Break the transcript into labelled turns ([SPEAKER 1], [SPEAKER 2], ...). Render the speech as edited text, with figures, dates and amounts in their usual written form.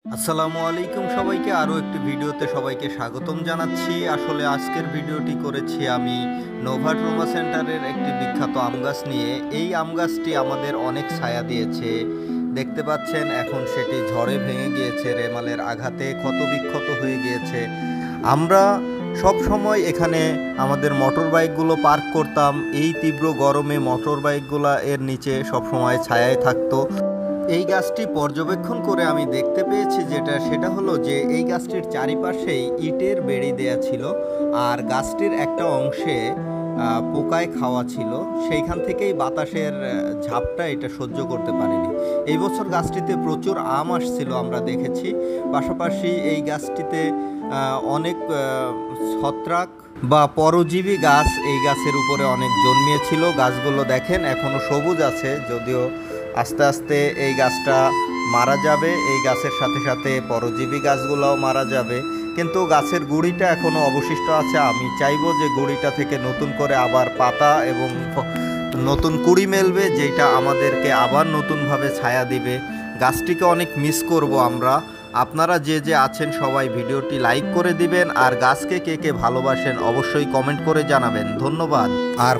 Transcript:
[SPEAKER 1] আসসালামু আলাইকুম সবাইকে আরও একটি ভিডিওতে সবাইকে স্বাগতম জানাচ্ছি। আসলে আজকের ভিডিওটি করেছি আমি নোভা ট্রমা সেন্টারের একটি বিখ্যাত আম গাছ নিয়ে। এই আম গাছটি আমাদের অনেক ছায়া দিয়েছে, দেখতে পাচ্ছেন এখন সেটি ঝড়ে ভেঙে গিয়েছে, রেমালের আঘাতে ক্ষতবিক্ষত হয়ে গিয়েছে। আমরা সব সময় এখানে আমাদের মোটর বাইকগুলো পার্ক করতাম, এই তীব্র গরমে মোটর বাইকগুলো এর নিচে সবসময় ছায়ায় থাকতো। এই গাছটি পর্যবেক্ষণ করে আমি দেখতে পেয়েছি সেটা হলো যে এই গাছটির চারিপাশেই ইটের বেড়ি দেয়া ছিল, আর গাছটির একটা অংশে পোকায় খাওয়া ছিল। সেইখান থেকেই বাতাসের ঝাপটা এটা সহ্য করতে পারেনি। এই বছর গাছটিতে প্রচুর আম আসছিল আমরা দেখেছি। পাশাপাশি এই গাছটিতে অনেক ছত্রাক বা পরজীবী গাছ এই গাছের উপরে অনেক জন্মিয়েছিল। গাছগুলো দেখেন এখনও সবুজ আছে, যদিও আস্তে আস্তে এই গাছটা মারা যাবে। এই গাছের সাথে সাথে পরজীবী গাছগুলোও মারা যাবে, কিন্তু গাছের গুঁড়িটা এখনও অবশিষ্ট আছে। আমি চাইবো যে গুঁড়িটা থেকে নতুন করে আবার পাতা এবং নতুন কুড়ি মেলবে, যেটা আমাদেরকে আবার নতুনভাবে ছায়া দিবে। গাছটিকে অনেক মিস করব আমরা। আপনারা যে যে আছেন সবাই ভিডিওটি লাইক করে দিবেন, আর গাছকে কে কে ভালোবাসেন অবশ্যই কমেন্ট করে জানাবেন। ধন্যবাদ। আর